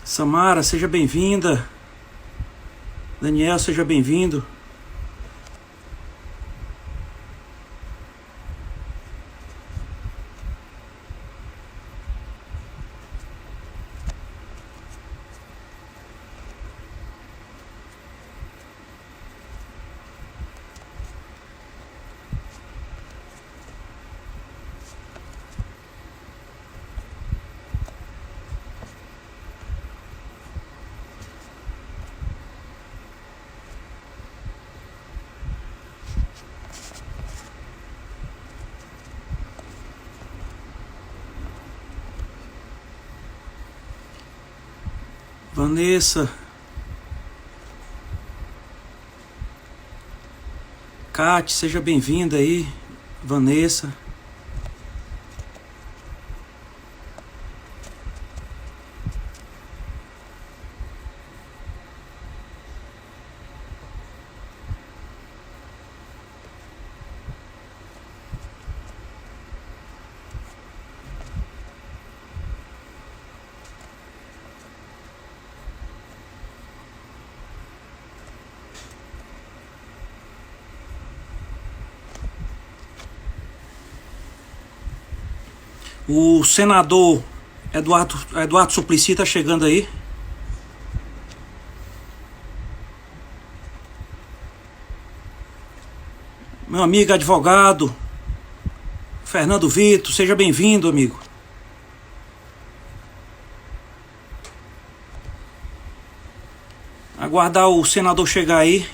Samara, seja bem-vinda. Daniel, seja bem-vindo. Vanessa, Kate, seja bem-vinda aí. Vanessa. O senador Eduardo Suplicy está chegando aí. Meu amigo advogado, Fernando Vitor, seja bem-vindo, amigo. Aguardar o senador chegar aí.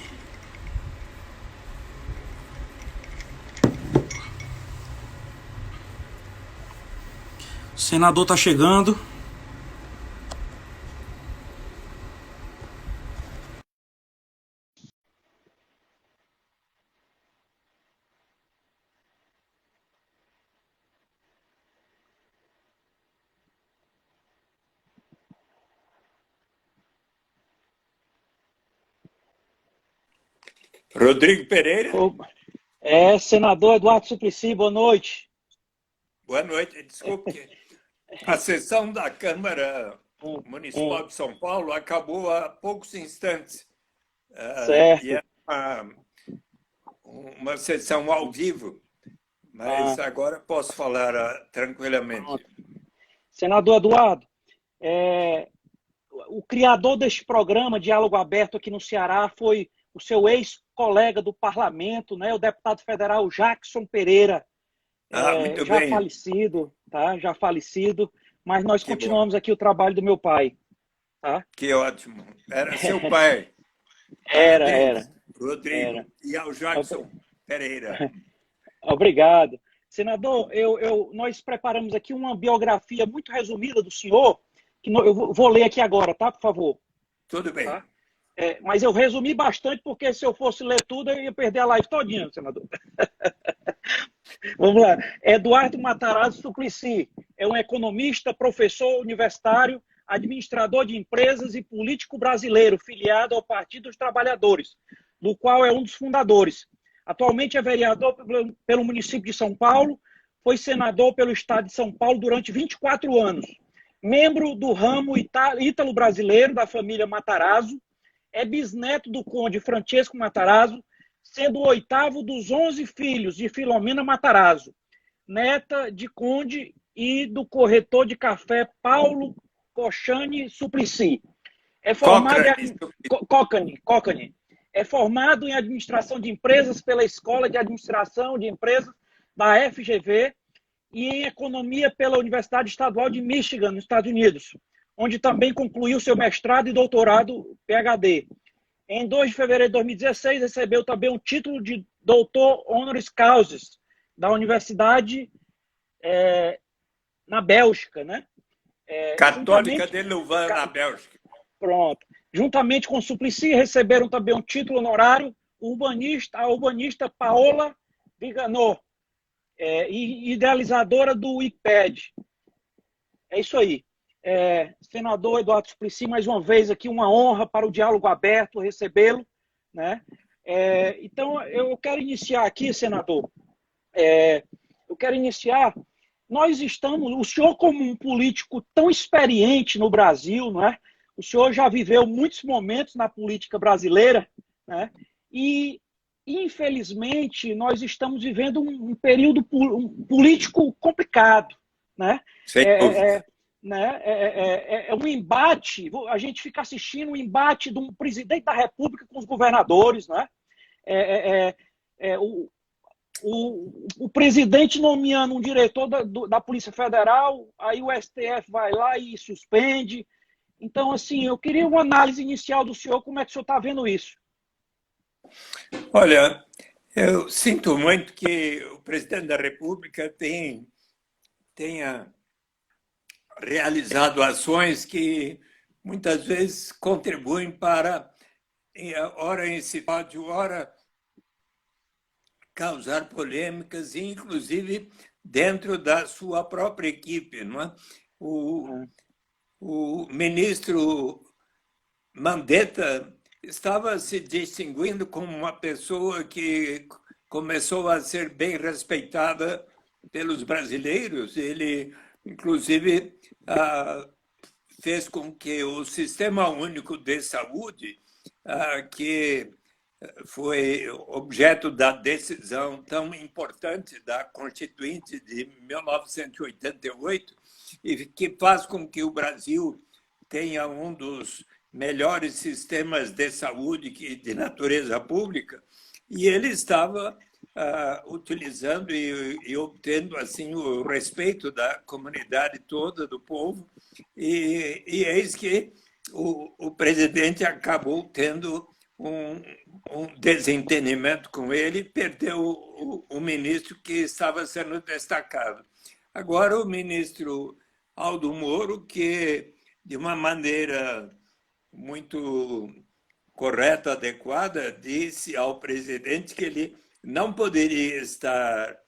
O senador está chegando. Rodrigo Pereira, Senador Eduardo Suplicy, boa noite. boa noite. Desculpe, a sessão da Câmara Hum, hum, Municipal de São Paulo acabou há poucos instantes. E certo. é uma sessão ao vivo, mas Ah, agora posso falar tranquilamente. pronto. Senador Eduardo, é, o criador deste programa, Diálogo Aberto aqui no Ceará, foi o seu ex-colega do parlamento, né, o deputado federal Jackson Pereira, Muito já bem, falecido, tá? Já falecido, mas nós que bom, continuamos aqui o trabalho do meu pai, tá? que ótimo. Era seu pai. Era, Parabéns, era, era. Rodrigo, e ao Jackson Pereira. Obrigado. Senador, nós preparamos aqui uma biografia muito resumida do senhor, que eu vou ler aqui agora, tá? Por favor. Tudo Tá? bem. Mas eu resumi bastante, porque se eu fosse ler tudo, eu ia perder a live todinha, senador. Vamos lá. Eduardo Matarazzo Suplicy é um economista, professor universitário, administrador de empresas e político brasileiro, filiado ao Partido dos Trabalhadores, do qual é um dos fundadores. Atualmente é vereador pelo município de São Paulo, foi senador pelo estado de São Paulo durante 24 anos. Membro do ramo ítalo-brasileiro da família Matarazzo, é bisneto do conde Francesco Matarazzo, sendo o oitavo dos 11 filhos de Filomena Matarazzo, neta de conde e do corretor de café Paulo Cochane Suplicy. É formado Cochrane, em Cochane. É formado em administração de empresas pela Escola de Administração de Empresas da FGV e em economia pela Universidade Estadual de Michigan, nos Estados Unidos, onde também concluiu seu mestrado e doutorado PhD. Em 2 de fevereiro de 2016, recebeu também um título de doutor honoris causa da Universidade na Bélgica, né? Católica Juntamente, de Louvain, na Bélgica. pronto. Juntamente com Suplicy, receberam também um título honorário a urbanista Paola Viganò, idealizadora do IPED. É isso aí. Senador Eduardo Suplicy, mais uma vez aqui, uma honra para o diálogo aberto recebê-lo, né? Então, eu quero iniciar aqui, senador, eu quero iniciar, o senhor como um político tão experiente no Brasil, não é? O senhor já viveu muitos momentos na política brasileira, né? E, infelizmente, nós estamos vivendo um período político complicado, né? Sem dúvida. É um embate, a gente fica assistindo um embate de um presidente da República com os governadores, né? É, é, é, o, o presidente nomeando um diretor da Polícia Federal, aí o STF vai lá e suspende. Então, assim, eu queria uma análise inicial do senhor, como é que o senhor está vendo isso? Olha, eu sinto muito que o presidente da República tenha realizado ações que muitas vezes contribuem para, ora incitar, ora causar polêmicas, inclusive dentro da sua própria equipe. Não é? O ministro Mandetta estava se distinguindo como uma pessoa que começou a ser bem respeitada pelos brasileiros. Ele, inclusive, fez com que o Sistema Único de Saúde, que foi objeto da decisão tão importante da Constituinte de 1988 e que faz com que o Brasil tenha um dos melhores sistemas de saúde de natureza pública, e ele estava utilizando e obtendo assim o respeito da comunidade toda, do povo, e eis que o presidente acabou tendo um desentendimento com ele e perdeu o ministro que estava sendo destacado. Agora, o ministro Aldo Moro, que, de uma maneira muito correta, adequada, disse ao presidente que ele não poderia estar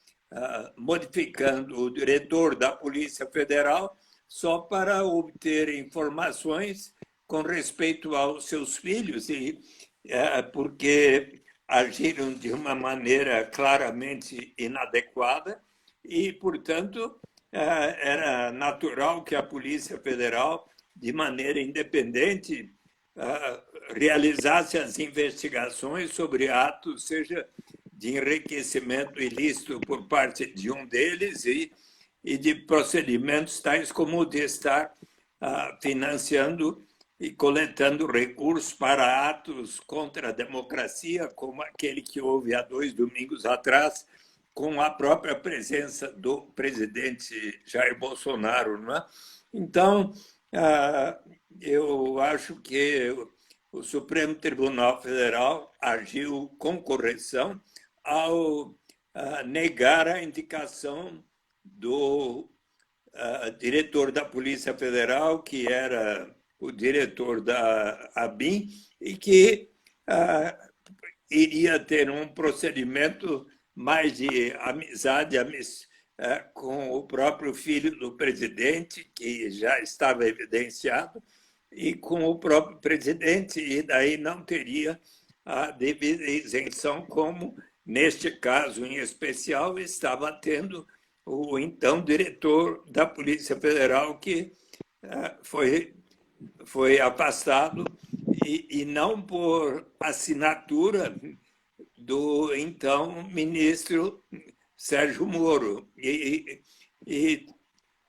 modificando o diretor da Polícia Federal só para obter informações com respeito aos seus filhos, porque agiram de uma maneira claramente inadequada e, portanto, era natural que a Polícia Federal, de maneira independente, realizasse as investigações sobre atos, seja de enriquecimento ilícito por parte de um deles e de procedimentos tais como o de estar financiando e coletando recursos para atos contra a democracia, como aquele que houve há 2 domingos atrás, com a própria presença do presidente Jair Bolsonaro. Não é? Então, eu acho que o Supremo Tribunal Federal agiu com correção ao negar a indicação do diretor da Polícia Federal, que era o diretor da ABIN, e que iria ter um procedimento mais de amizade com o próprio filho do presidente, que já estava evidenciado, e com o próprio presidente, e daí não teria a devida isenção, como, neste caso em especial, estava tendo o então diretor da Polícia Federal, que foi afastado, e não por assinatura do então ministro Sérgio Moro. E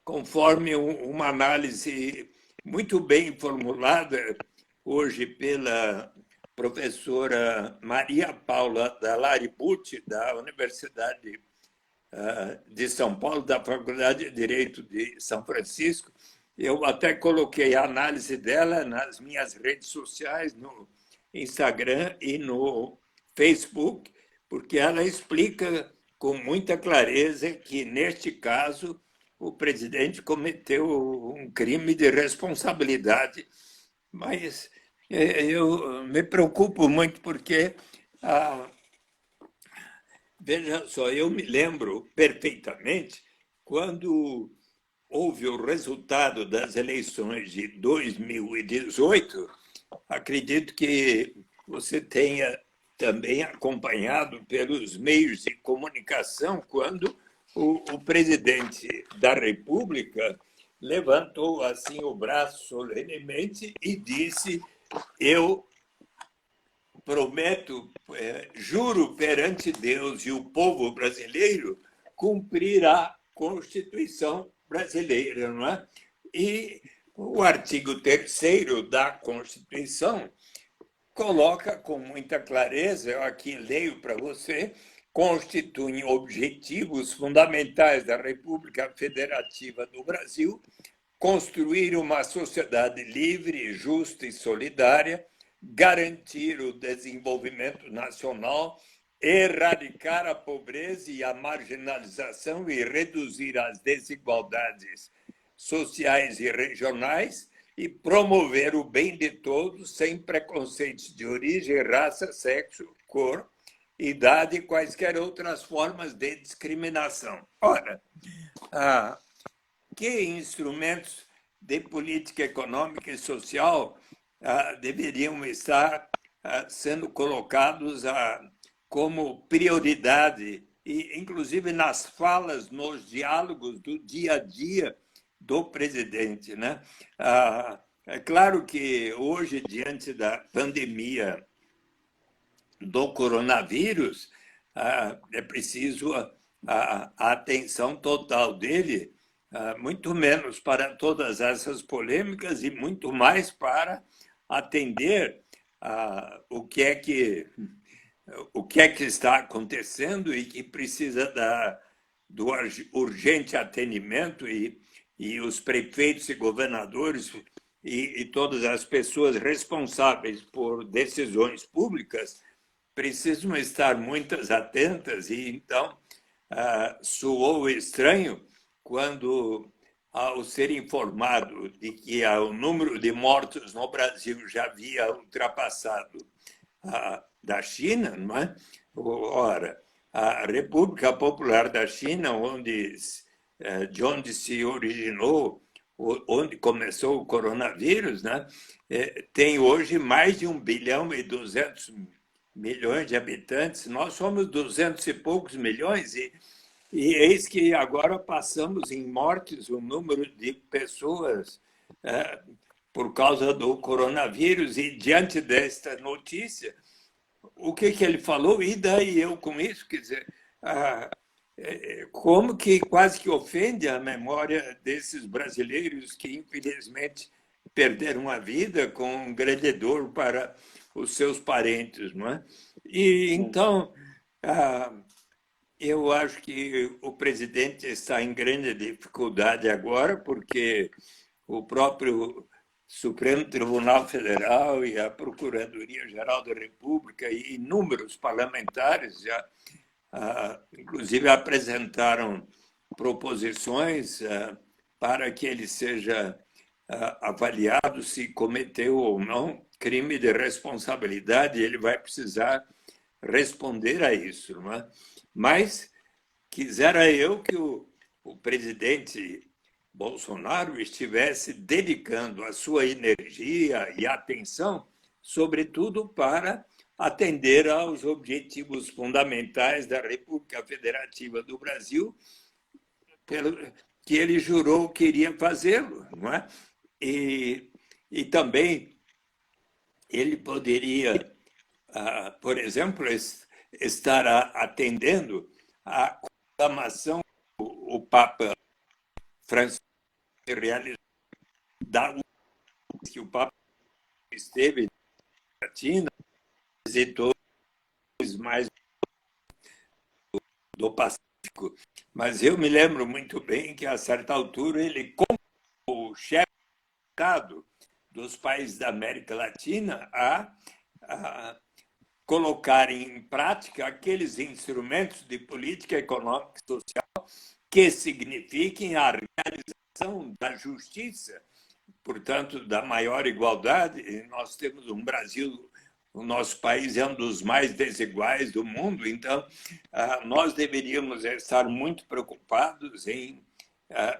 conforme uma análise muito bem formulada hoje pela professora Maria Paula Dallari Pucci, da Universidade de São Paulo, da Faculdade de Direito de São Francisco, eu até coloquei a análise dela nas minhas redes sociais, no Instagram e no Facebook, porque ela explica com muita clareza que, neste caso, o presidente cometeu um crime de responsabilidade. Mas eu me preocupo muito porque, veja só, eu me lembro perfeitamente quando houve o resultado das eleições de 2018, acredito que você tenha também acompanhado pelos meios de comunicação, quando o presidente da República levantou assim o braço solenemente e disse: eu prometo, juro perante Deus e o povo brasileiro cumprir a Constituição brasileira, não é? E o artigo 3º da Constituição coloca com muita clareza, eu aqui leio para você, constituem objetivos fundamentais da República Federativa do Brasil, construir uma sociedade livre, justa e solidária, garantir o desenvolvimento nacional, erradicar a pobreza e a marginalização e reduzir as desigualdades sociais e regionais e promover o bem de todos sem preconceitos de origem, raça, sexo, cor, idade e quaisquer outras formas de discriminação. Ora, que instrumentos de política econômica e social deveriam estar sendo colocados como prioridade, e inclusive nas falas, nos diálogos do dia a dia do presidente, né? É claro que hoje, diante da pandemia do coronavírus, é preciso a atenção total dele, muito menos para todas essas polêmicas e muito mais para atender o que é que está acontecendo e que precisa do urgente atendimento, e os prefeitos e governadores e todas as pessoas responsáveis por decisões públicas precisam estar muito atentas. E então soou estranho quando, ao ser informado de que o número de mortos no Brasil já havia ultrapassado da China, não é? Ora, a República Popular da China, de onde se originou, onde começou o coronavírus, né, tem hoje mais de 1 bilhão e 200 milhões de habitantes. Nós somos 200 e poucos milhões, e eis que agora passamos em mortes o número de pessoas por causa do coronavírus. E diante desta notícia, o que ele falou? E daí eu com isso? Quer dizer, como que quase que ofende a memória desses brasileiros que, infelizmente, perderam a vida com um grande dor para os seus parentes, não é? E então, eu acho que o presidente está em grande dificuldade agora, porque o próprio Supremo Tribunal Federal e a Procuradoria-Geral da República e inúmeros parlamentares já, inclusive, apresentaram proposições para que ele seja avaliado se cometeu ou não crime de responsabilidade. Ele vai precisar responder a isso, não é? Mas quisera eu que o presidente Bolsonaro estivesse dedicando a sua energia e atenção, sobretudo, para atender aos objetivos fundamentais da República Federativa do Brasil, pelo que ele jurou que iria fazê-lo, não é? E também ele poderia, por exemplo, estar atendendo a conclamação o Papa Francisco realizou, que o Papa esteve na Argentina, visitou os mais do Pacífico. Mas eu me lembro muito bem que, a certa altura, ele, como o chefe de Estado dos países da América Latina, a colocar em prática aqueles instrumentos de política econômica e social que signifiquem a realização da justiça, portanto, da maior igualdade. Nós temos um Brasil, o nosso país é um dos mais desiguais do mundo, então nós deveríamos estar muito preocupados em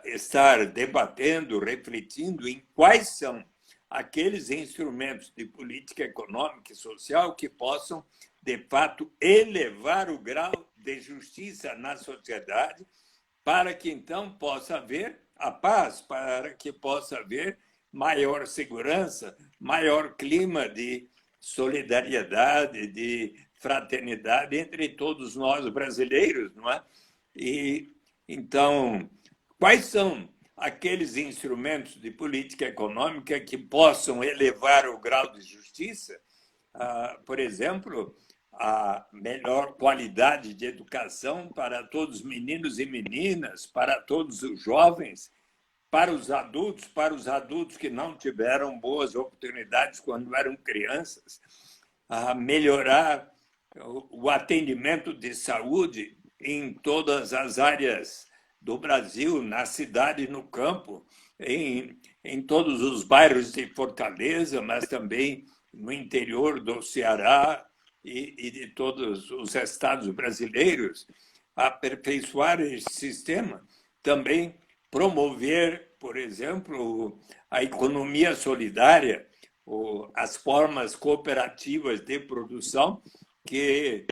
estar debatendo, refletindo em quais são aqueles instrumentos de política econômica e social que possam, de fato, elevar o grau de justiça na sociedade, para que, então, possa haver a paz, para que possa haver maior segurança, maior clima de solidariedade, de fraternidade entre todos nós brasileiros, não é? E então, quais são aqueles instrumentos de política econômica que possam elevar o grau de justiça? Por exemplo, a melhor qualidade de educação para todos os meninos e meninas, para todos os jovens, para os adultos que não tiveram boas oportunidades quando eram crianças, a melhorar o atendimento de saúde em todas as áreas do Brasil, na cidade e no campo, em todos os bairros de Fortaleza, mas também no interior do Ceará e de todos os estados brasileiros, aperfeiçoar esse sistema, também promover, por exemplo, a economia solidária, as formas cooperativas de produção que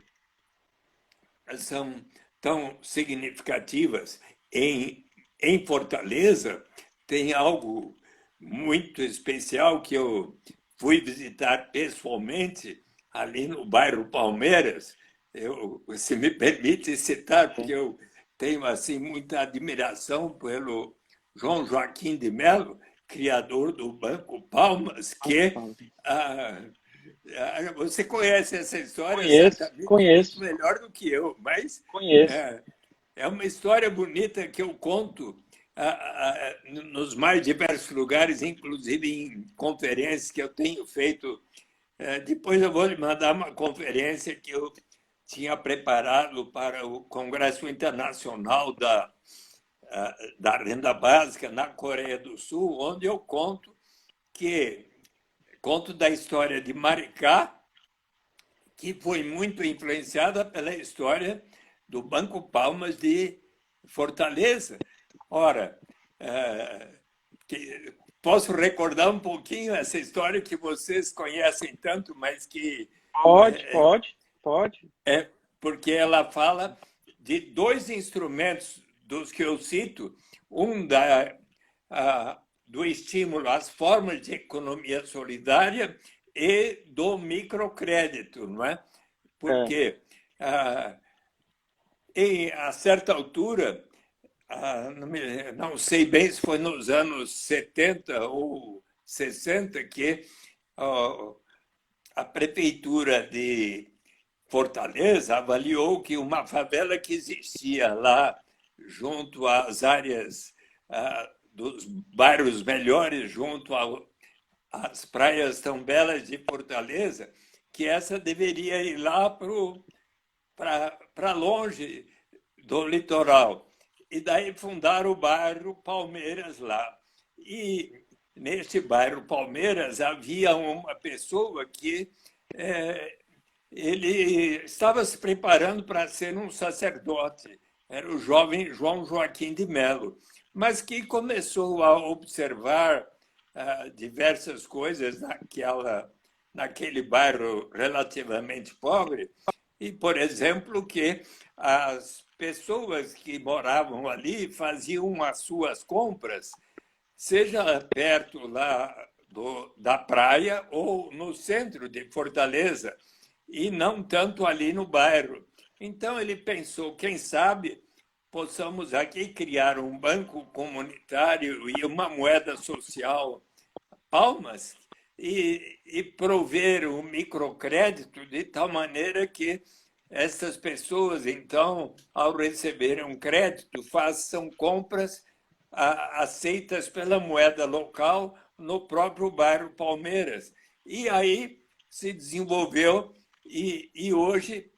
são tão significativas. Em Fortaleza, tem algo muito especial que eu fui visitar pessoalmente ali no bairro Palmeiras. Se me permite citar, porque eu tenho assim muita admiração pelo João Joaquim de Mello, criador do Banco Palmas, que você conhece essa história? Conheço. Muito melhor do que eu, mas conheço. É uma história bonita que eu conto nos mais diversos lugares, inclusive em conferências que eu tenho feito. Depois eu vou lhe mandar uma conferência que eu tinha preparado para o Congresso Internacional da Renda Básica na Coreia do Sul, onde eu conto da história de Maricá, que foi muito influenciada pela história do Banco Palmas de Fortaleza. Ora, posso recordar um pouquinho essa história que vocês conhecem tanto, mas que... Pode. É porque ela fala de dois instrumentos dos que eu cito, um do estímulo às formas de economia solidária e do microcrédito, não é? Porque, a certa altura, não sei bem se foi nos anos 70 ou 60, que a prefeitura de Fortaleza avaliou que uma favela que existia lá junto às áreas dos bairros melhores, junto às praias tão belas de Fortaleza, que essa deveria ir lá para longe do litoral. E daí fundaram o bairro Palmeiras lá. E neste bairro Palmeiras havia uma pessoa que ele estava se preparando para ser um sacerdote. Era o jovem João Joaquim de Mello, mas que começou a observar diversas coisas naquele bairro relativamente pobre, e, por exemplo, que as pessoas que moravam ali faziam as suas compras, seja perto lá da praia ou no centro de Fortaleza, e não tanto ali no bairro. Então, ele pensou, quem sabe possamos aqui criar um banco comunitário e uma moeda social, Palmas, e prover um microcrédito de tal maneira que essas pessoas, então, ao receberem um crédito, façam compras aceitas pela moeda local no próprio bairro Palmeiras. E aí se desenvolveu, e hoje,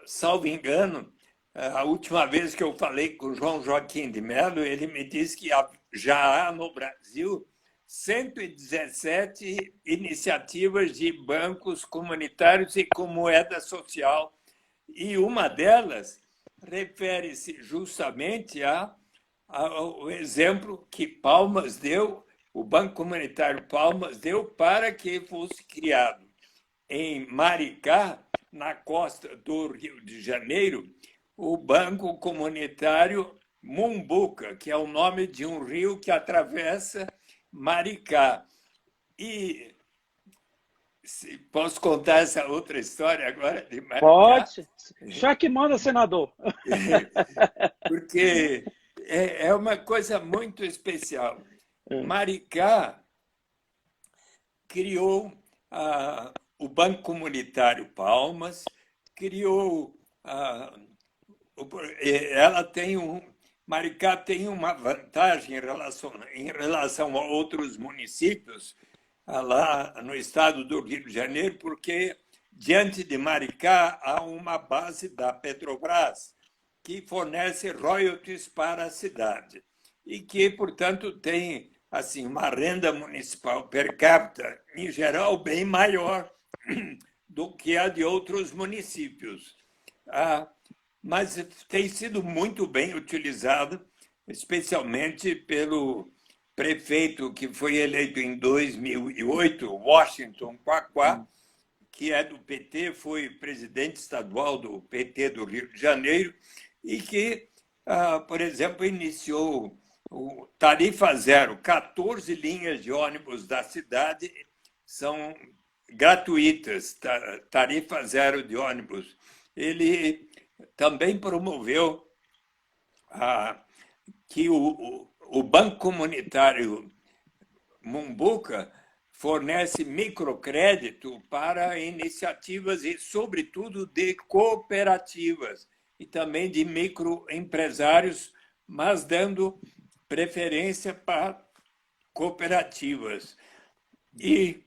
salvo engano, a última vez que eu falei com o João Joaquim de Mello, ele me disse que já há no Brasil 117 iniciativas de bancos comunitários e com moeda social. E uma delas refere-se justamente ao exemplo que Palmas deu, o Banco Comunitário Palmas deu para que fosse criado em Maricá, na costa do Rio de Janeiro, o Banco Comunitário Mumbuca, que é o nome de um rio que atravessa Maricá. E posso contar essa outra história agora de Maricá? Pode. Já que manda, senador. Porque é uma coisa muito especial. Maricá criou o Banco Comunitário Palmas, criou Maricá tem uma vantagem em relação a outros municípios lá no estado do Rio de Janeiro, porque diante de Maricá há uma base da Petrobras que fornece royalties para a cidade e que, portanto, tem assim uma renda municipal per capita, em geral, bem maior do que a de outros municípios. Mas tem sido muito bem utilizado, especialmente pelo prefeito que foi eleito em 2008, Washington Quaquá, que é do PT, foi presidente estadual do PT do Rio de Janeiro, e que, por exemplo, iniciou o Tarifa Zero. 14 linhas de ônibus da cidade são gratuitas, tarifa zero de ônibus. Ele também promoveu que o Banco Comunitário Mumbuca fornece microcrédito para iniciativas e, sobretudo, de cooperativas e também de microempresários, mas dando preferência para cooperativas. E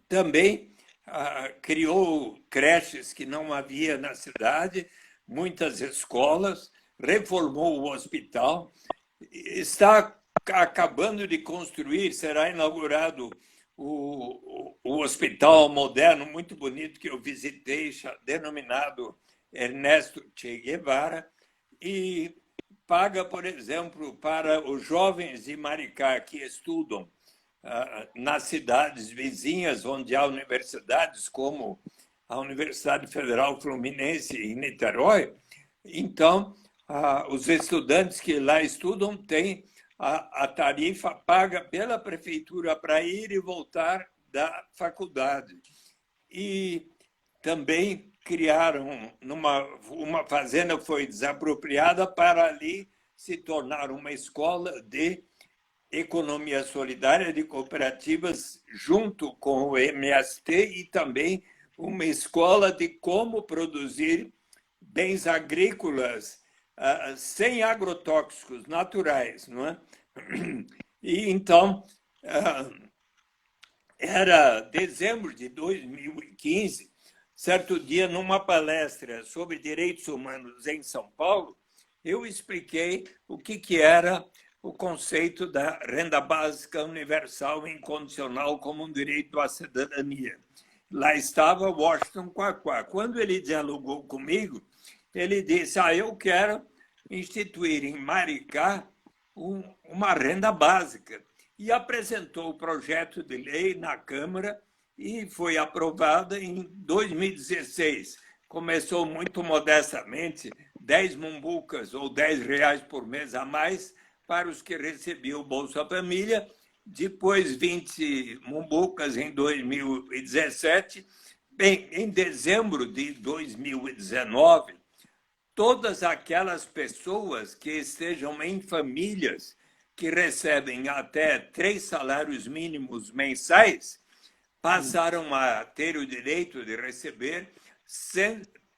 também criou creches que não havia na cidade, muitas escolas, reformou o hospital, está acabando de construir, será inaugurado o hospital moderno, muito bonito, que eu visitei, denominado Ernesto Che Guevara, e paga, por exemplo, para os jovens de Maricá que estudam nas cidades vizinhas, onde há universidades, como a Universidade Federal Fluminense em Niterói. Então, os estudantes que lá estudam têm a tarifa paga pela prefeitura para ir e voltar da faculdade. E também criaram uma fazenda que foi desapropriada para ali se tornar uma escola de economia solidária de cooperativas junto com o MST e também uma escola de como produzir bens agrícolas sem agrotóxicos naturais, não é? E então era dezembro de 2015, certo dia numa palestra sobre direitos humanos em São Paulo, eu expliquei o que era o conceito da renda básica universal e incondicional como um direito à cidadania. Lá estava Washington Quaquá. Quando ele dialogou comigo, ele disse: eu quero instituir em Maricá uma renda básica. E apresentou o projeto de lei na Câmara e foi aprovada em 2016. Começou muito modestamente, 10 mumbucas ou R$10 por mês a mais para os que recebiam o Bolsa Família, depois 20 mumbucas em 2017. Bem, em dezembro de 2019, todas aquelas pessoas que estejam em famílias que recebem até 3 salários mínimos mensais passaram a ter o direito de receber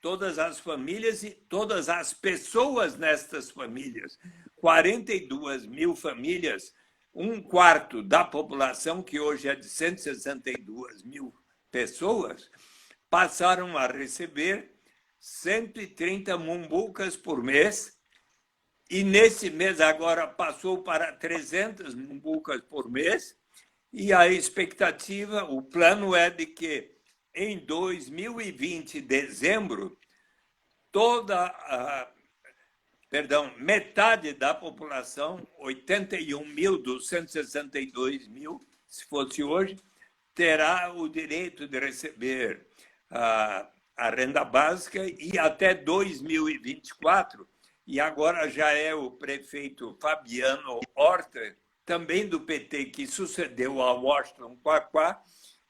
todas as famílias e todas as pessoas nestas famílias. 42 mil famílias, um quarto da população, que hoje é de 162 mil pessoas, passaram a receber 130 mumbucas por mês, e nesse mês agora passou para 300 mumbucas por mês, e a expectativa, o plano é de que em 2020, dezembro, metade da população, 81 mil dos 162 mil, se fosse hoje, terá o direito de receber a renda básica, e até 2024 e agora já é o prefeito Fabiano Horta, também do PT, que sucedeu a Washington Quaquá,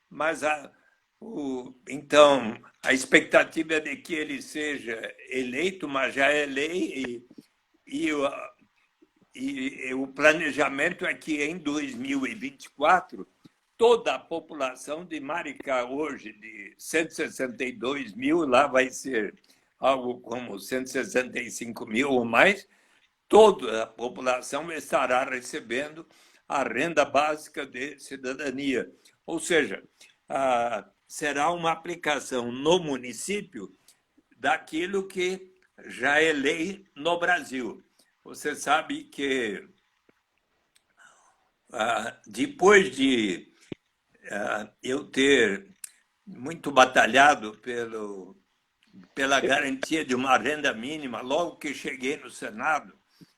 mas então a expectativa é de que ele seja eleito, mas já é lei, e o planejamento é que em 2024 toda a população de Maricá hoje, de 162 mil, lá vai ser algo como 165 mil ou mais, toda a população estará recebendo a renda básica de cidadania. Ou seja, será uma aplicação no município daquilo que já é lei no Brasil. Você sabe que depois de eu ter muito batalhado pela garantia de uma renda mínima, logo que cheguei no Senado,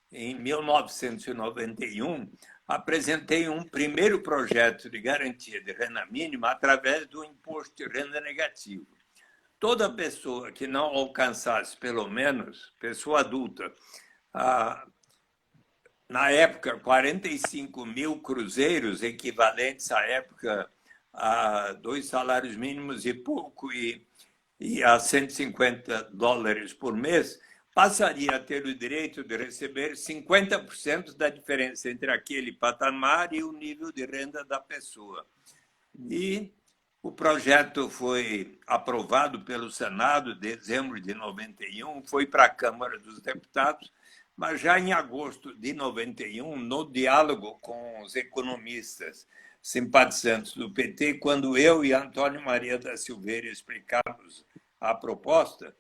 em 1991, apresentei um primeiro projeto de garantia de renda mínima através do imposto de renda negativo. Toda pessoa que não alcançasse, pelo menos, pessoa adulta, na época, 45 mil cruzeiros, equivalentes à época a 2 salários mínimos e pouco, e a $150 por mês, passaria a ter o direito de receber 50% da diferença entre aquele patamar e o nível de renda da pessoa. E o projeto foi aprovado pelo Senado em dezembro de 91, foi para a Câmara dos Deputados, mas já em agosto de 91, no diálogo com os economistas simpatizantes do PT, quando eu e Antônio Maria da Silveira explicamos a proposta,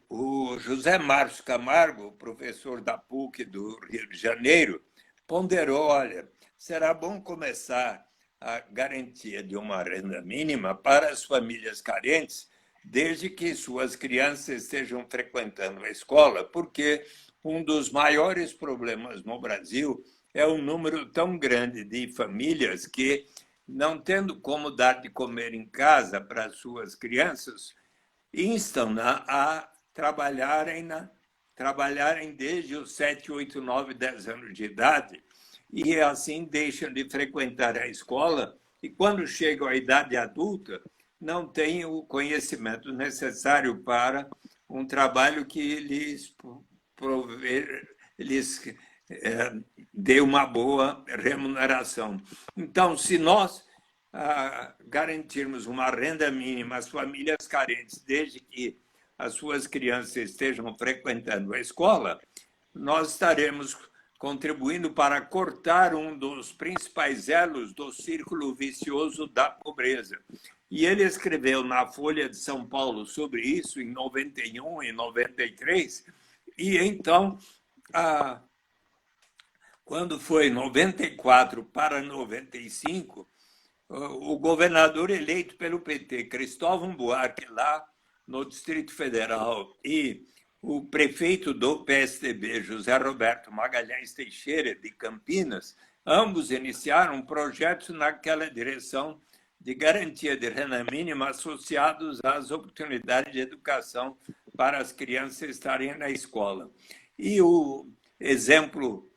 o José Márcio Camargo, professor da PUC do Rio de Janeiro, ponderou, olha, será bom começar a garantia de uma renda mínima para as famílias carentes, desde que suas crianças estejam frequentando a escola, porque um dos maiores problemas no Brasil é um número tão grande de famílias que, não tendo como dar de comer em casa para as suas crianças, instam-na a trabalharem desde os 7, 8, 9, 10 anos de idade, e assim deixam de frequentar a escola, e quando chegam à idade adulta, não têm o conhecimento necessário para um trabalho que lhes dê uma boa remuneração. Então, se nós garantirmos uma renda mínima às famílias carentes, desde que as suas crianças estejam frequentando a escola, nós estaremos contribuindo para cortar um dos principais elos do círculo vicioso da pobreza. E ele escreveu na Folha de São Paulo sobre isso em 91 e 93, e então, quando foi 94 para 95, o governador eleito pelo PT, Cristóvão Buarque, lá no Distrito Federal, e o prefeito do PSDB, José Roberto Magalhães Teixeira, de Campinas, ambos iniciaram projetos naquela direção de garantia de renda mínima associados às oportunidades de educação para as crianças estarem na escola. E o exemplo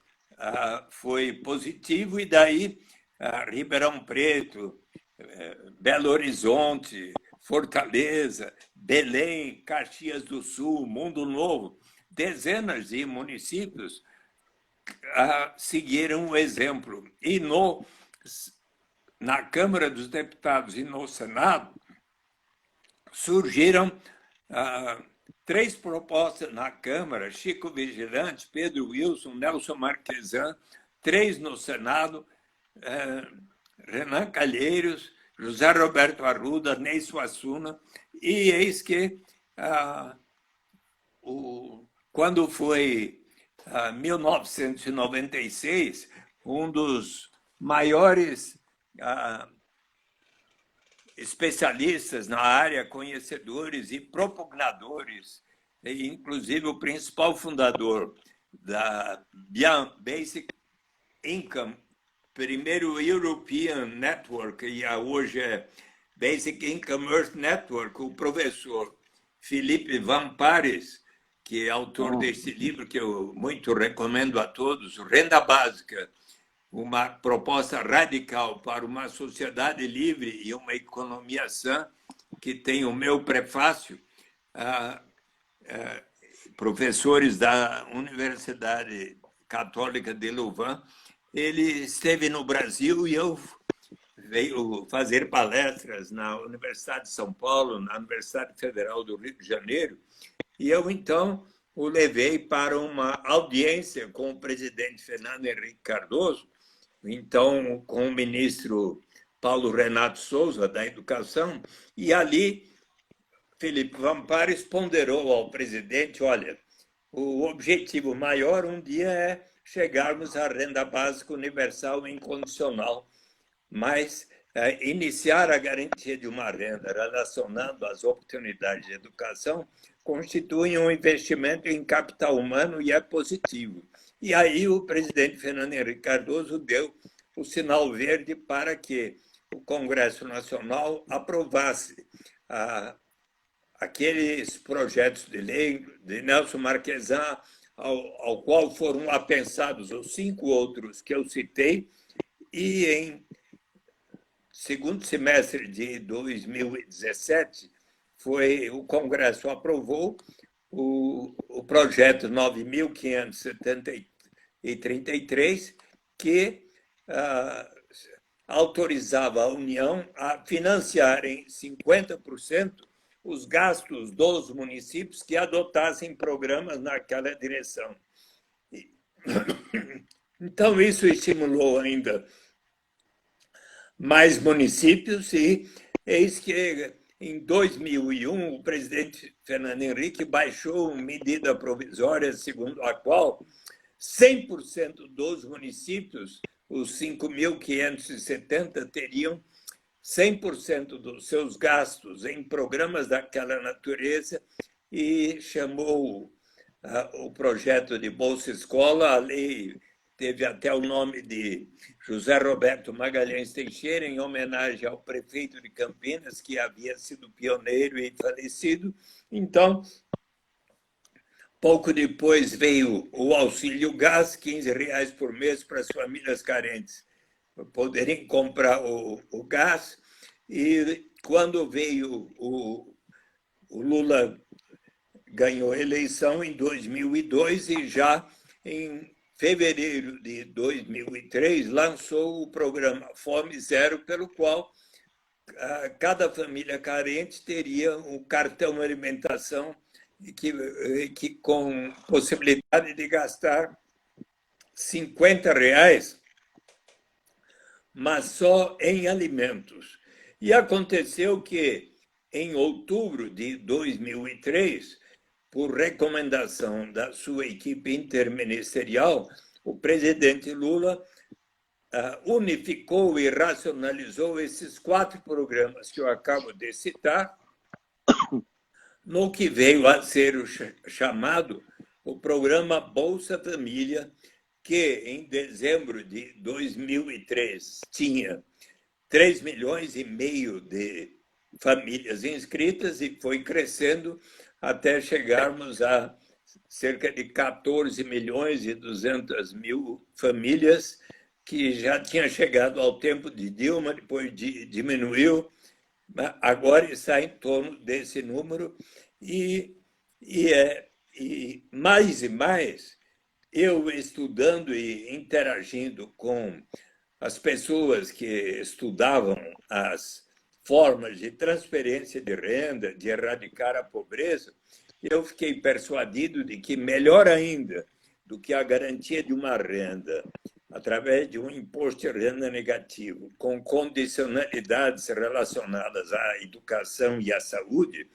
foi positivo, e daí Ribeirão Preto, Belo Horizonte, Fortaleza, Belém, Caxias do Sul, Mundo Novo, dezenas de municípios seguiram o exemplo. E na Câmara dos Deputados e no Senado surgiram 3 propostas na Câmara: Chico Vigilante, Pedro Wilson, Nelson Marquesan, 3 no Senado, Renan Calheiros, José Roberto Arruda, Ney Suassuna, e eis que, quando foi 1996, um dos maiores especialistas na área, conhecedores e propugnadores, e inclusive o principal fundador da Basic Income, primeiro European Network, e hoje é Basic Income Earth Network, o professor Felipe Van Pares, que é autor deste livro, que eu muito recomendo a todos, Renda Básica, uma proposta radical para uma sociedade livre e uma economia sã, que tem o meu prefácio, professores da Universidade Católica de Louvain. Ele esteve no Brasil e eu veio fazer palestras na Universidade de São Paulo, na Universidade Federal do Rio de Janeiro, e eu, então, o levei para uma audiência com o presidente Fernando Henrique Cardoso, então com o ministro Paulo Renato Souza, da Educação, e ali Felipe Vamparis ponderou ao presidente: olha, o objetivo maior um dia é chegarmos à renda básica universal e incondicional, mas iniciar a garantia de uma renda relacionando as oportunidades de educação constitui um investimento em capital humano e é positivo. E aí o presidente Fernando Henrique Cardoso deu o sinal verde para que o Congresso Nacional aprovasse aqueles projetos de lei de Nelson Marquesan, ao qual foram apensados os 5 outros que eu citei, e em segundo semestre de 2017, o Congresso aprovou o projeto 9.533, que autorizava a União a financiar em 50% os gastos dos municípios que adotassem programas naquela direção. Então, isso estimulou ainda mais municípios, e eis que, em 2001, o presidente Fernando Henrique baixou uma medida provisória segundo a qual 100% dos municípios, os 5.570, teriam 100% dos seus gastos em programas daquela natureza, e chamou o projeto de Bolsa Escola. A lei teve até o nome de José Roberto Magalhães Teixeira, em homenagem ao prefeito de Campinas, que havia sido pioneiro e falecido. Então, pouco depois veio o auxílio gás, R$15 por mês para as famílias carentes poderem comprar o gás. E quando veio o Lula, ganhou a eleição em 2002, e já em fevereiro de 2003 lançou o programa Fome Zero, pelo qual cada família carente teria um cartão alimentação que com possibilidade de gastar R$50, mas só em alimentos. E aconteceu que, em outubro de 2003, por recomendação da sua equipe interministerial, o presidente Lula unificou e racionalizou esses 4 programas que eu acabo de citar, no que veio a ser o chamado o programa Bolsa Família, que em dezembro de 2003 tinha 3,5 milhões de famílias inscritas, e foi crescendo até chegarmos a cerca de 14.200.000 famílias, que já tinha chegado ao tempo de Dilma, depois diminuiu, agora está em torno desse número. E mais, eu estudando e interagindo com as pessoas que estudavam as formas de transferência de renda, de erradicar a pobreza, eu fiquei persuadido de que, melhor ainda do que a garantia de uma renda, através de um imposto de renda negativo, com condicionalidades relacionadas à educação e à saúde,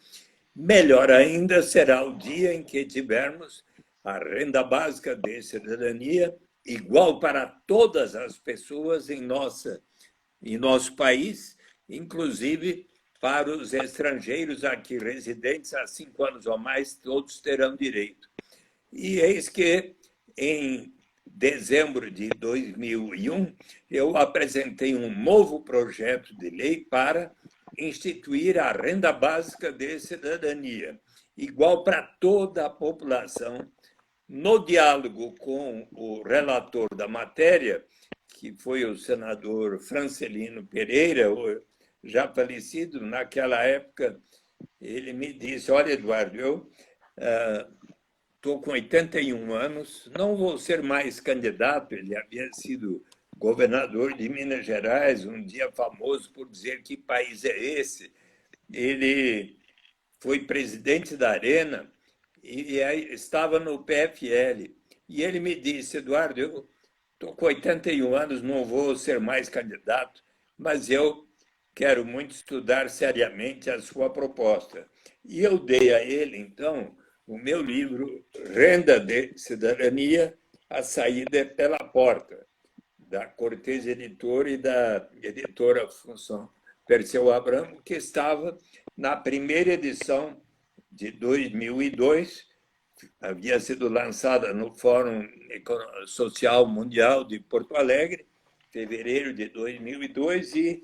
melhor ainda será o dia em que tivermos a renda básica de cidadania igual para todas as pessoas em nosso país, inclusive para os estrangeiros aqui residentes há 5 anos ou mais, todos terão direito. E eis que, em dezembro de 2001, eu apresentei um novo projeto de lei para instituir a renda básica de cidadania. igual para toda a população. No diálogo com o relator da matéria, que foi o senador Francelino Pereira, já falecido, naquela época, ele me disse: olha, Eduardo, eu estou com 81 anos, não vou ser mais candidato. Ele havia sido governador de Minas Gerais, um dia famoso por dizer que país é esse. Ele foi presidente da Arena e estava no PFL. E ele me disse: Eduardo, eu estou com 81 anos, não vou ser mais candidato, mas eu quero muito estudar seriamente a sua proposta. E eu dei a ele, então, o meu livro Renda de Cidadania, a saída é pela porta, da Cortez Editora e da editora Função Perseu Abramo, que estava na primeira edição de 2002, havia sido lançada no Fórum Social Mundial de Porto Alegre, fevereiro de 2002, e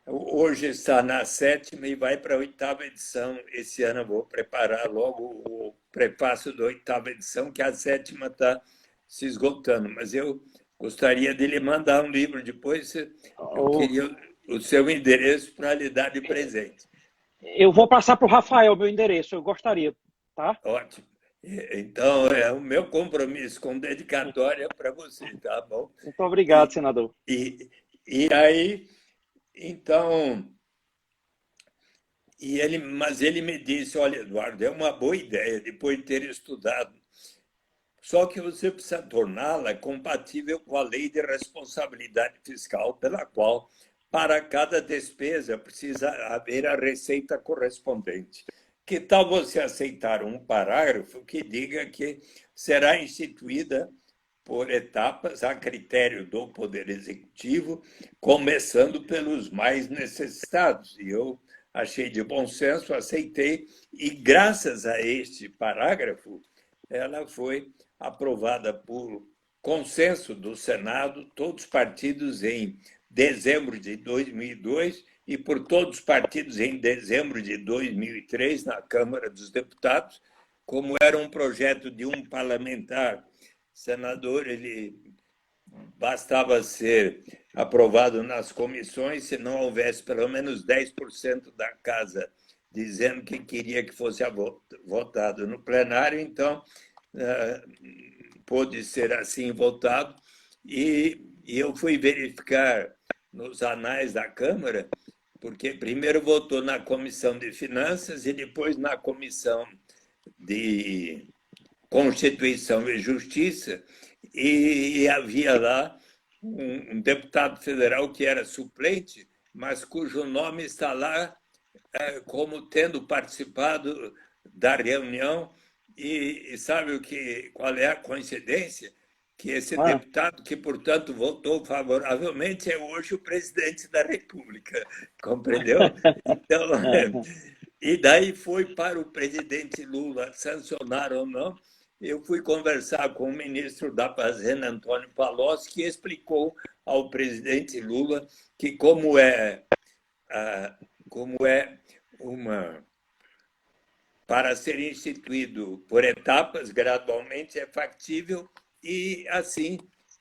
hoje está na 7ª e vai para a 8ª edição. Esse ano eu vou preparar logo o prefácio da 8ª edição, que a 7ª está se esgotando. Mas eu gostaria de lhe mandar um livro depois. Eu queria o seu endereço para lhe dar de presente. Eu vou passar para o Rafael meu endereço, eu gostaria, tá? Ótimo. Então, é o meu compromisso com dedicatória para você, tá bom? Muito obrigado, senador. E aí, então, mas ele me disse: olha, Eduardo, é uma boa ideia, depois de ter estudado, só que você precisa torná-la compatível com a lei de responsabilidade fiscal, pela qual, para cada despesa, precisa haver a receita correspondente. Que tal você aceitar um parágrafo que diga que será instituída por etapas a critério do Poder Executivo, começando pelos mais necessitados? E eu achei de bom senso, aceitei, e graças a este parágrafo, ela foi aprovada por consenso do Senado, todos os partidos, em dezembro de 2002, e por todos os partidos em dezembro de 2003, na Câmara dos Deputados. Como era um projeto de um parlamentar, senador, ele bastava ser aprovado nas comissões, se não houvesse pelo menos 10% da casa dizendo que queria que fosse votado no plenário, então pôde ser assim votado. E eu fui verificar nos anais da Câmara, porque primeiro votou na Comissão de Finanças e depois na Comissão de Constituição e Justiça, e havia lá um deputado federal que era suplente, mas cujo nome está lá como tendo participado da reunião. E sabe qual é a coincidência? Que esse deputado, que, portanto, votou favoravelmente, é hoje o presidente da República, compreendeu? Então, e daí foi para o presidente Lula sancionar ou não. Eu fui conversar com o ministro da Fazenda, Antônio Palocci, que explicou ao presidente Lula que como é para ser instituído por etapas, gradualmente, é factível, e assim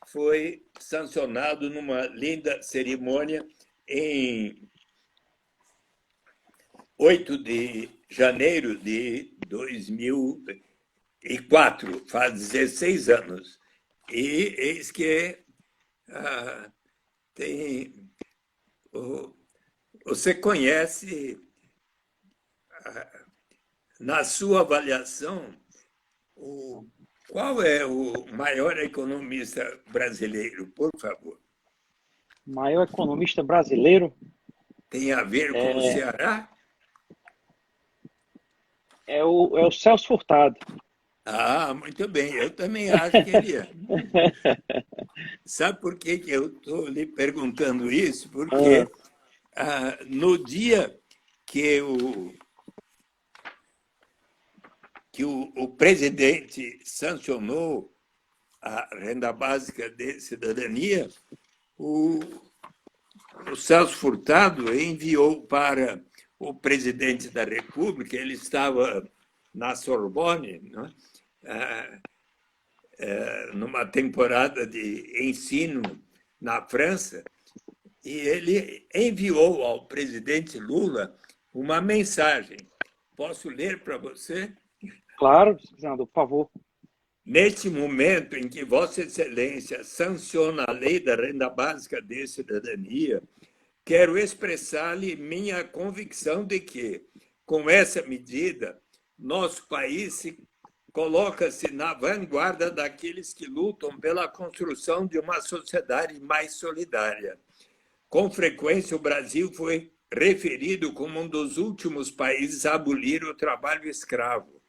foi sancionado numa linda cerimônia em 8 de janeiro de 2004, faz 16 anos. E eis que você conhece, na sua avaliação, qual é o maior economista brasileiro, por favor? Maior economista brasileiro? Tem a ver com o Ceará? É o Celso Furtado. Ah, muito bem. Eu também acho que ele é. Sabe por que eu estou lhe perguntando isso? Porque no dia que o presidente sancionou a renda básica de cidadania, o Celso Furtado enviou para o presidente da República, ele estava na Sorbonne, né? Numa temporada de ensino na França, e ele enviou ao presidente Lula uma mensagem. Posso ler para você? Claro, senador, por favor. Neste momento em que Vossa Excelência sanciona a lei da renda básica de cidadania, quero expressar-lhe minha convicção de que, com essa medida, nosso país coloca-se na vanguarda daqueles que lutam pela construção de uma sociedade mais solidária. Com frequência, o Brasil foi referido como um dos últimos países a abolir o trabalho escravo.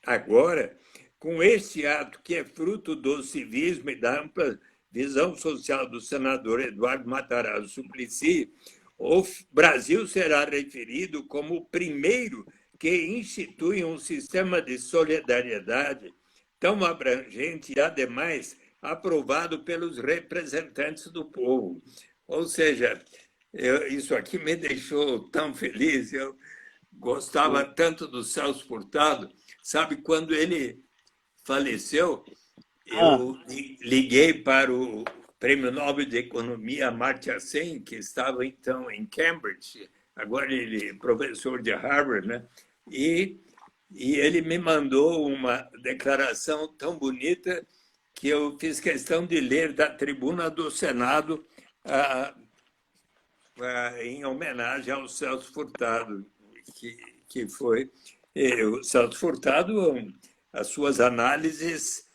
Agora, com este ato que é fruto do civismo e da ampla visão social do senador Eduardo Matarazzo Suplicy, o Brasil será referido como o primeiro que institui um sistema de solidariedade tão abrangente e, ademais, aprovado pelos representantes do povo. Ou seja, isso aqui me deixou tão feliz. Eu gostava tanto do Celso Furtado. Sabe, quando ele faleceu, eu liguei para o Prêmio Nobel de Economia Amartya Sen, que estava então em Cambridge, agora ele é professor de Harvard, né? E ele me mandou uma declaração tão bonita que eu fiz questão de ler da tribuna do Senado em homenagem ao Celso Furtado, que foi o Celso Furtado. As suas análises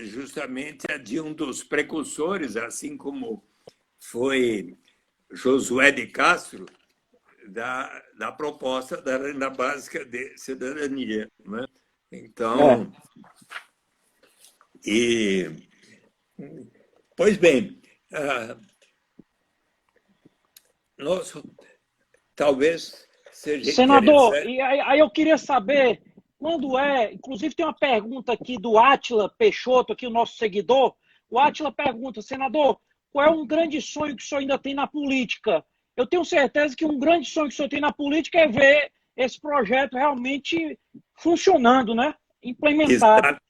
justamente a de um dos precursores, assim como foi Josué de Castro, da proposta da renda básica de cidadania, né? Então, pois bem, talvez seja Senador, interessante. e aí eu queria saber quando inclusive tem uma pergunta aqui do Átila Peixoto, aqui o nosso seguidor. O Átila pergunta, senador, qual é um grande sonho que o senhor ainda tem na política? Eu tenho certeza que um grande sonho que o senhor tem na política é ver esse projeto realmente funcionando, né? Implementado. Exato.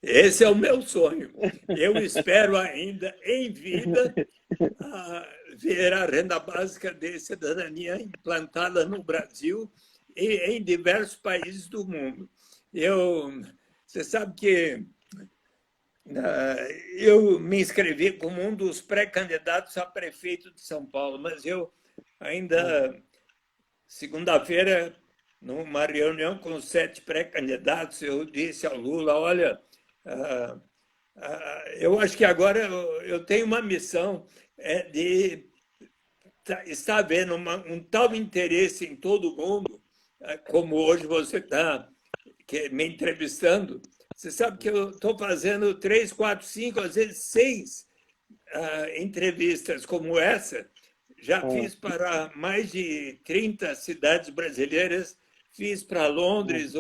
Esse é o meu sonho. Eu espero ainda, em vida, ver a renda básica de cidadania implantada no Brasil e em diversos países do mundo. Você sabe que eu me inscrevi como um dos pré-candidatos a prefeito de São Paulo, mas eu ainda, segunda-feira, numa reunião com 7 pré-candidatos, eu disse ao Lula, olha, eu acho que agora eu tenho uma missão de estar vendo um tal interesse em todo mundo, como hoje você está me entrevistando. Você sabe que eu estou fazendo 3, 4, 5, às vezes 6 entrevistas como essa. Já fiz para mais de 30 cidades brasileiras, fiz para Londres,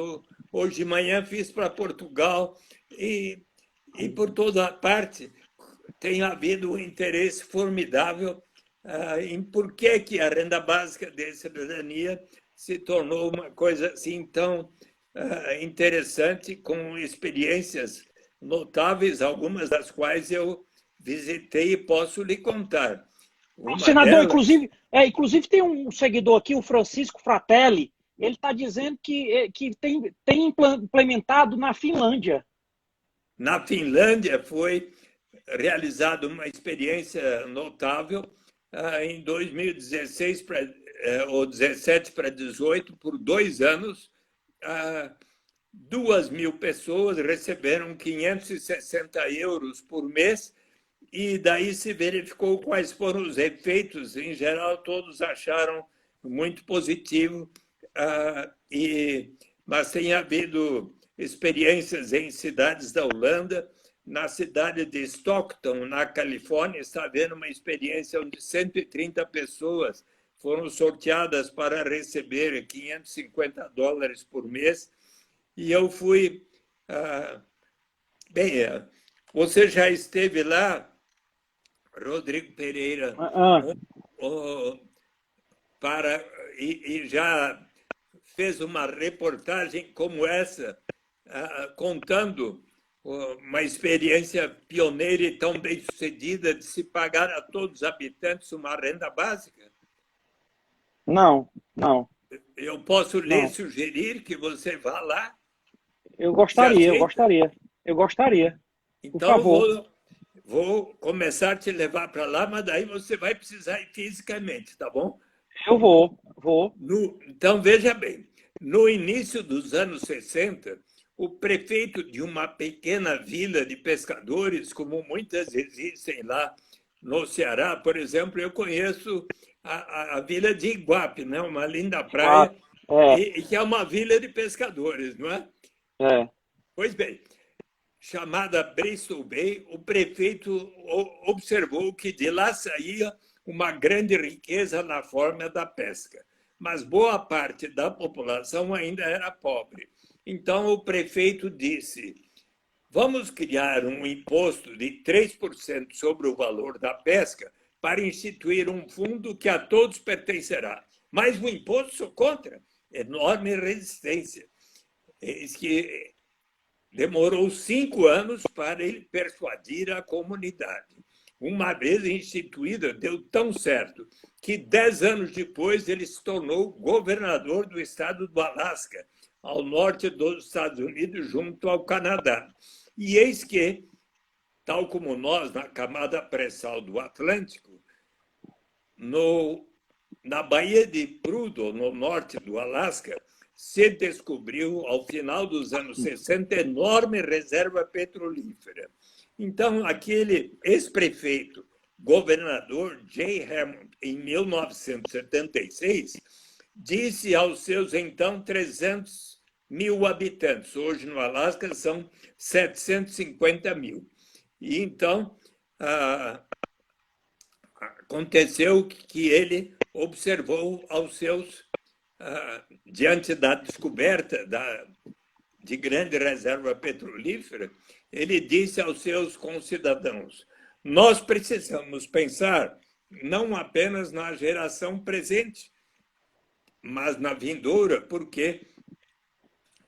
hoje de manhã fiz para Portugal, e por toda parte tem havido um interesse formidável em por que a renda básica de cidadania se tornou uma coisa assim tão interessante, com experiências notáveis, algumas das quais eu visitei e posso lhe contar. Senador, inclusive tem um seguidor aqui, o Francisco Fratelli, ele está dizendo que tem implementado na Finlândia. Na Finlândia foi realizada uma experiência notável em 2016 ou 17 para 18, por 2 anos, 2.000 pessoas receberam 560 euros por mês, e daí se verificou quais foram os efeitos. Em geral, todos acharam muito positivo, mas tem havido experiências em cidades da Holanda. Na cidade de Stockton, na Califórnia, está havendo uma experiência onde 130 pessoas foram sorteadas para receber $550 por mês. E eu fui... você já esteve lá, Rodrigo Pereira, e já fez uma reportagem como essa, contando uma experiência pioneira e tão bem-sucedida de se pagar a todos os habitantes uma renda básica? Não, não. Eu posso lhe Não. sugerir que você vá lá? Eu Você gostaria, eu aceita? gostaria. Eu gostaria. Por Então, favor. vou começar a te levar para lá, mas daí você vai precisar ir fisicamente, tá bom? Eu vou. Então, veja bem, no início dos anos 60, o prefeito de uma pequena vila de pescadores, como muitas existem lá no Ceará, por exemplo, eu conheço a vila de Iguape, né? Uma linda praia, É, e que é uma vila de pescadores, não é? é. Pois bem, chamada Bristol Bay, o prefeito observou que de lá saía uma grande riqueza na forma da pesca, mas boa parte da população ainda era pobre. Então o prefeito disse: vamos criar um imposto de 3% sobre o valor da pesca para instituir um fundo que a todos pertencerá. Mas o imposto sou contra. Enorme resistência. Eis que demorou 5 anos para ele persuadir a comunidade. Uma vez instituída, deu tão certo que 10 anos depois ele se tornou governador do estado do Alasca, ao norte dos Estados Unidos, junto ao Canadá. E eis que, tal como nós, na camada pré-sal do Atlântico, na Baía de Prudhoe, no norte do Alasca, se descobriu, ao final dos anos 60, enorme reserva petrolífera. Então, aquele ex-prefeito, governador Jay Hammond, em 1976, disse aos seus, então, 300 mil habitantes. Hoje, no Alasca, são 750 mil. E, então, aconteceu que ele observou aos seus, diante da descoberta de grande reserva petrolífera, ele disse aos seus concidadãos: nós precisamos pensar não apenas na geração presente, mas na vindoura, porque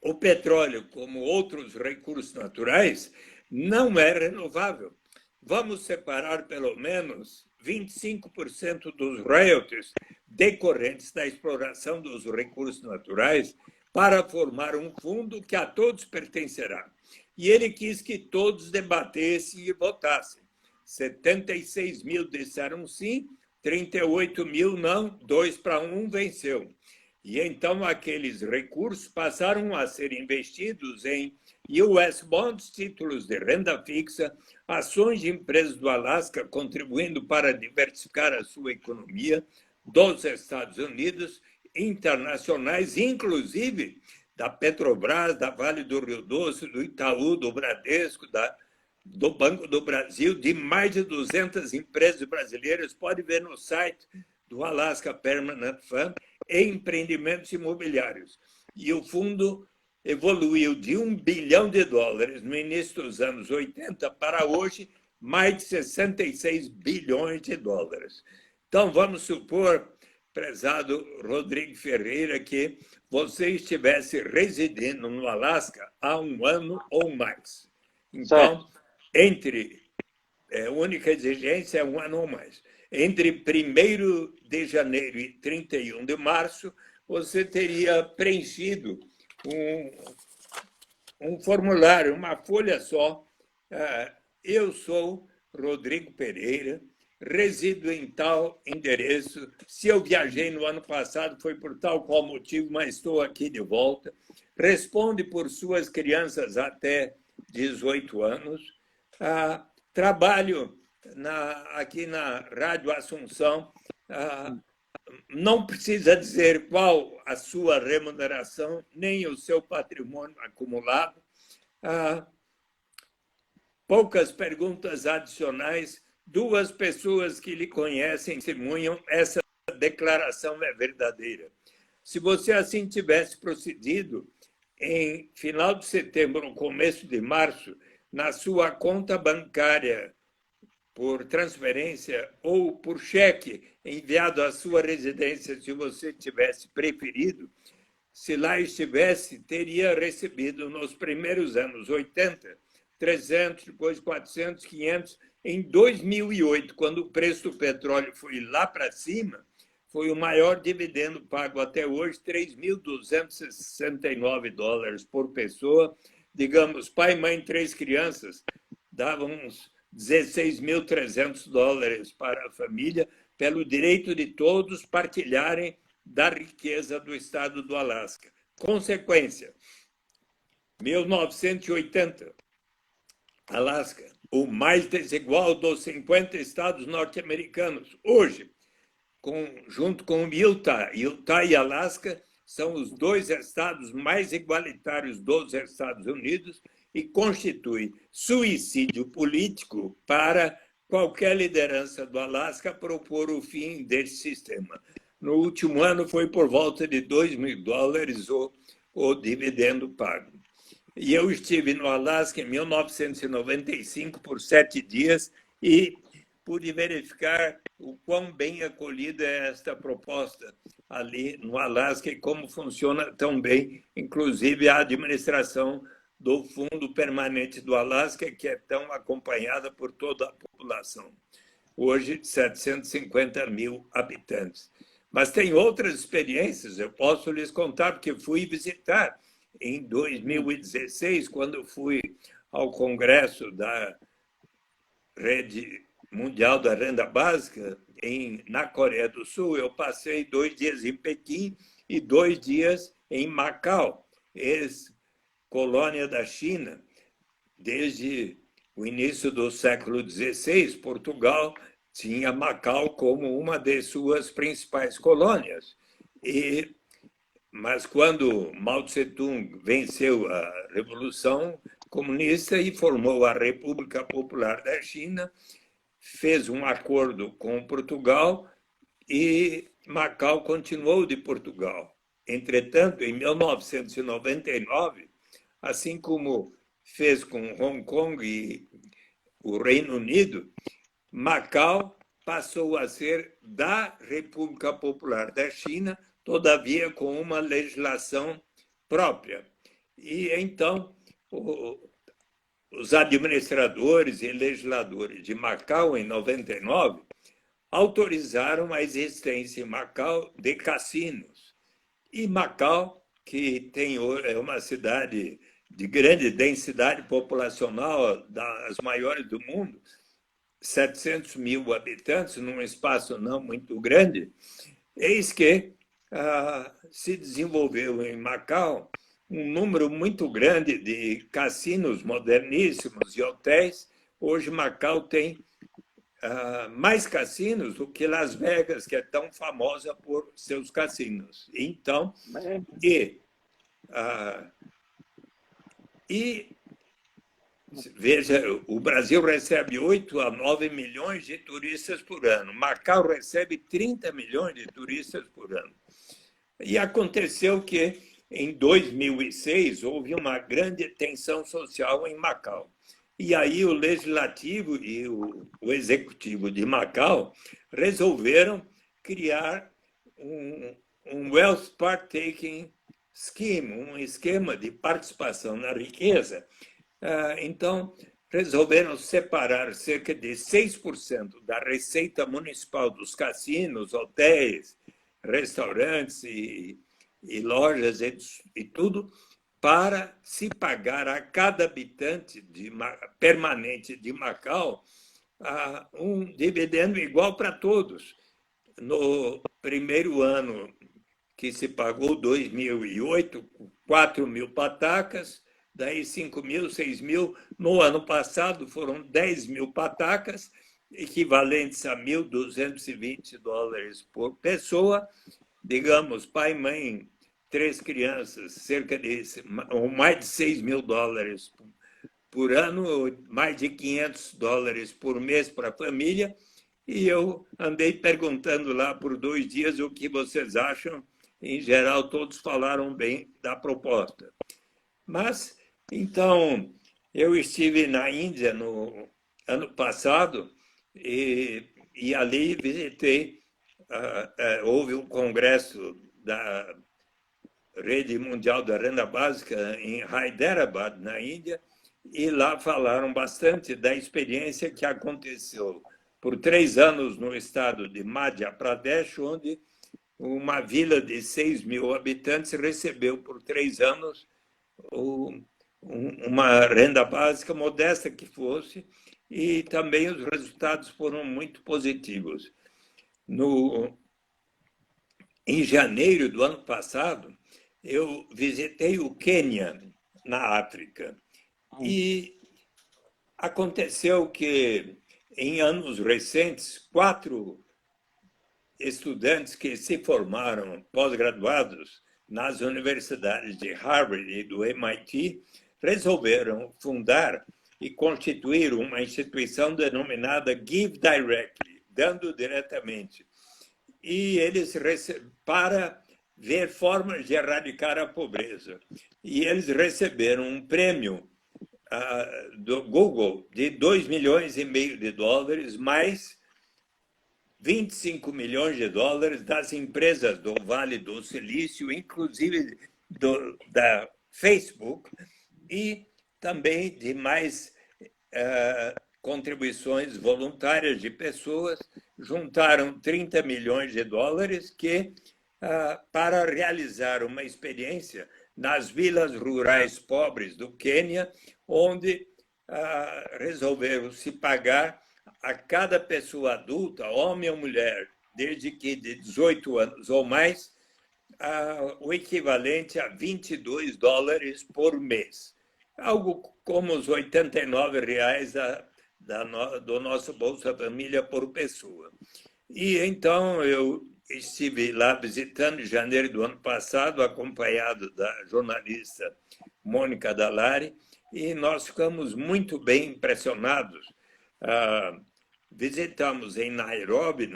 o petróleo, como outros recursos naturais, não é renovável. Vamos separar pelo menos 25% dos royalties decorrentes da exploração dos recursos naturais para formar um fundo que a todos pertencerá. E ele quis que todos debatessem e votassem. 76 mil disseram sim, 38 mil não, 2-1 venceu. E então aqueles recursos passaram a ser investidos em US Bonds, títulos de renda fixa, ações de empresas do Alasca, contribuindo para diversificar a sua economia, dos Estados Unidos, internacionais, inclusive da Petrobras, da Vale do Rio Doce, do Itaú, do Bradesco, do Banco do Brasil, de mais de 200 empresas brasileiras. Pode ver no site do Alaska Permanent Fund, e empreendimentos imobiliários. E o fundo evoluiu de $1 bilhão no início dos anos 80 para hoje mais de 66 bilhões de dólares. Então, vamos supor, prezado Rodrigo Ferreira, que você estivesse residindo no Alasca há 1 ano ou mais. Então, a única exigência é 1 ano ou mais. Entre 1º de janeiro e 31 de março, você teria preenchido um formulário, uma folha só. Eu sou Rodrigo Pereira, resido em tal endereço. Se eu viajei no ano passado, foi por tal qual motivo, mas estou aqui de volta. Responde por suas crianças até 18 anos. Trabalho aqui na Rádio Assunção. Não precisa dizer qual a sua remuneração, nem o seu patrimônio acumulado. Poucas perguntas adicionais. 2 pessoas que lhe conhecem testemunham essa declaração é verdadeira. Se você assim tivesse procedido, em final de setembro ou começo de março, na sua conta bancária, por transferência ou por cheque enviado à sua residência, se você tivesse preferido, se lá estivesse, teria recebido nos primeiros anos 80, 300, depois 400, 500. Em 2008, quando o preço do petróleo foi lá para cima, foi o maior dividendo pago até hoje, 3.269 dólares por pessoa. Digamos, pai, mãe, 3 crianças, davam uns 16.300 dólares para a família, pelo direito de todos partilharem da riqueza do estado do Alasca. Consequência, 1980, Alasca, o mais desigual dos 50 estados norte-americanos. Hoje, junto com Utah e Alasca, são os 2 estados mais igualitários dos Estados Unidos e constitui suicídio político para qualquer liderança do Alasca propor o fim desse sistema. No último ano foi por volta de 2.000 dólares o dividendo pago. E eu estive no Alasca em 1995 por 7 dias e pude verificar o quão bem acolhida é esta proposta ali no Alasca e como funciona tão bem, inclusive a administração do Fundo Permanente do Alasca, que é tão acompanhada por toda a população. Hoje, 750 mil habitantes. Mas tem outras experiências, eu posso lhes contar, porque fui visitar em 2016, quando fui ao Congresso da Rede Mundial da Renda Básica, na Coreia do Sul. Eu passei 2 dias em Pequim e 2 dias em Macau, ex-colônia da China. Desde o início do século XVI, Portugal tinha Macau como uma de suas principais colônias. Mas quando Mao Tse-tung venceu a Revolução Comunista e formou a República Popular da China, fez um acordo com Portugal e Macau continuou de Portugal. Entretanto, em 1999, assim como fez com Hong Kong e o Reino Unido, Macau passou a ser da República Popular da China, todavia com uma legislação própria. E então, os administradores e legisladores de Macau, em 99, autorizaram a existência em Macau de cassinos. E Macau, que é uma cidade de grande densidade populacional, das maiores do mundo, 700 mil habitantes, num espaço não muito grande, eis que se desenvolveu em Macau um número muito grande de cassinos moderníssimos e hotéis. Hoje, Macau tem mais cassinos do que Las Vegas, que é tão famosa por seus cassinos. Então, veja, o Brasil recebe 8 a 9 milhões de turistas por ano. Macau recebe 30 milhões de turistas por ano. E aconteceu que, em 2006, houve uma grande tensão social em Macau. E aí o Legislativo e o Executivo de Macau resolveram criar um Wealth Partaking Scheme, um esquema de participação na riqueza. Então, resolveram separar cerca de 6% da receita municipal dos cassinos, hotéis, restaurantes e lojas e tudo, para se pagar a cada habitante permanente de Macau um dividendo igual para todos. No primeiro ano que se pagou, 2008, 4.000 patacas, daí 5.000, 6.000. No ano passado foram 10.000 patacas, equivalentes a 1.220 dólares por pessoa. Digamos, pai, mãe, 3 crianças, cerca de mais de 6.000 dólares por ano, mais de 500 dólares por mês para a família. E eu andei perguntando lá por 2 dias o que vocês acham. Em geral, todos falaram bem da proposta. Mas, então, eu estive na Índia no ano passado e ali visitei, houve um congresso da Rede Mundial da Renda Básica em Hyderabad, na Índia, e lá falaram bastante da experiência que aconteceu por 3 anos no estado de Madhya Pradesh, onde uma vila de 6 mil habitantes recebeu por 3 anos uma renda básica, modesta que fosse, e também os resultados foram muito positivos. Em janeiro do ano passado, eu visitei o Quênia, na África, e aconteceu que, em anos recentes, 4 estudantes que se formaram pós-graduados nas universidades de Harvard e do MIT resolveram fundar e constituir uma instituição denominada Give Directly, dando diretamente. E eles para ver formas de erradicar a pobreza. E eles receberam um prêmio do Google de 2,5 milhões de dólares, mais 25 milhões de dólares das empresas do Vale do Silício, inclusive da Facebook, e também de mais contribuições voluntárias de pessoas. Juntaram 30 milhões de dólares para realizar uma experiência nas vilas rurais pobres do Quênia, onde resolveram se pagar a cada pessoa adulta, homem ou mulher, desde que de 18 anos ou mais, o equivalente a 22 dólares por mês. Algo como os R$ 89 do nosso Bolsa Família por pessoa. E então eu estive lá visitando em janeiro do ano passado, acompanhado da jornalista Mônica Dallari, e nós ficamos muito bem impressionados. Visitamos em Nairobi,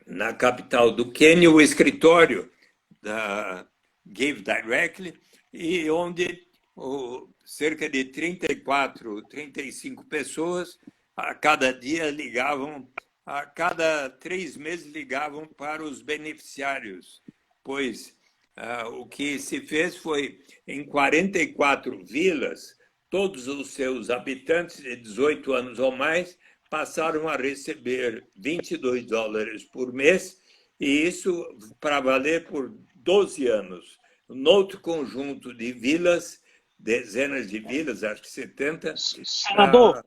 na capital do Quênia, o escritório da Give Directly, e onde cerca de 34, 35 pessoas a cada dia ligavam, a cada 3 meses ligavam para os beneficiários, pois o que se fez foi, em 44 vilas, todos os seus habitantes de 18 anos ou mais passaram a receber 22 dólares por mês, e isso para valer por 12 anos. No outro conjunto de vilas, dezenas de vilas, acho que 70... Senador,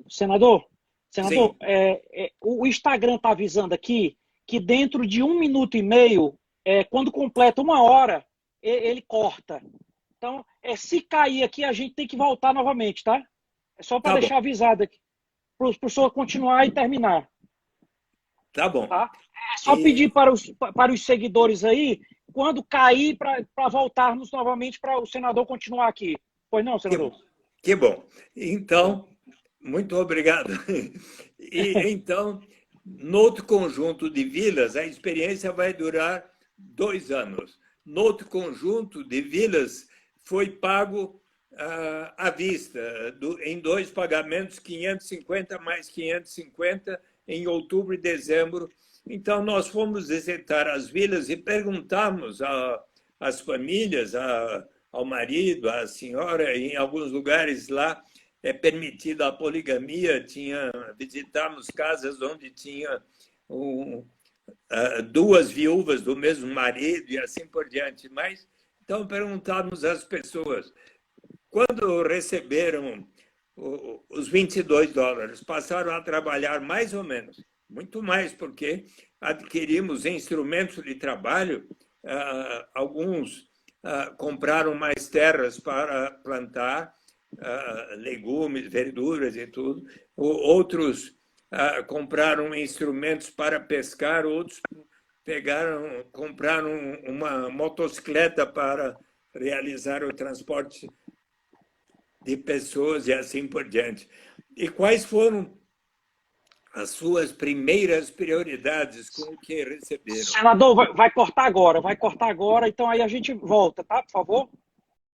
o Instagram está avisando aqui que dentro de 1 minuto e meio, quando completa 1 hora, ele corta. Então, se cair aqui, a gente tem que voltar novamente, tá? É só para deixar avisado aqui, para o senhor continuar e terminar. Tá bom. Tá? É só pedir para os seguidores aí, quando cair, para voltarmos novamente para o senador continuar aqui. Pois não, senador? Que bom. Então, muito obrigado. E então, no outro conjunto de vilas, a experiência vai durar 2 anos. No outro conjunto de vilas, foi pago à vista, em 2 pagamentos, 550 mais 550, em outubro e dezembro. Então, nós fomos visitar as vilas e perguntamos às famílias, ao marido, à senhora, em alguns lugares lá é permitida a poligamia, visitamos casas onde tinha 2 viúvas do mesmo marido e assim por diante. Mas, então, perguntamos às pessoas, quando receberam os 22 dólares, passaram a trabalhar mais ou menos, muito mais, porque adquirimos instrumentos de trabalho, alguns compraram mais terras para plantar legumes, verduras e tudo, outros compraram instrumentos para pescar, outros compraram uma motocicleta para realizar o transporte de pessoas e assim por diante. E quais foram as suas primeiras prioridades com o que receberam? Senador, vai cortar agora, então aí a gente volta, tá? Por favor.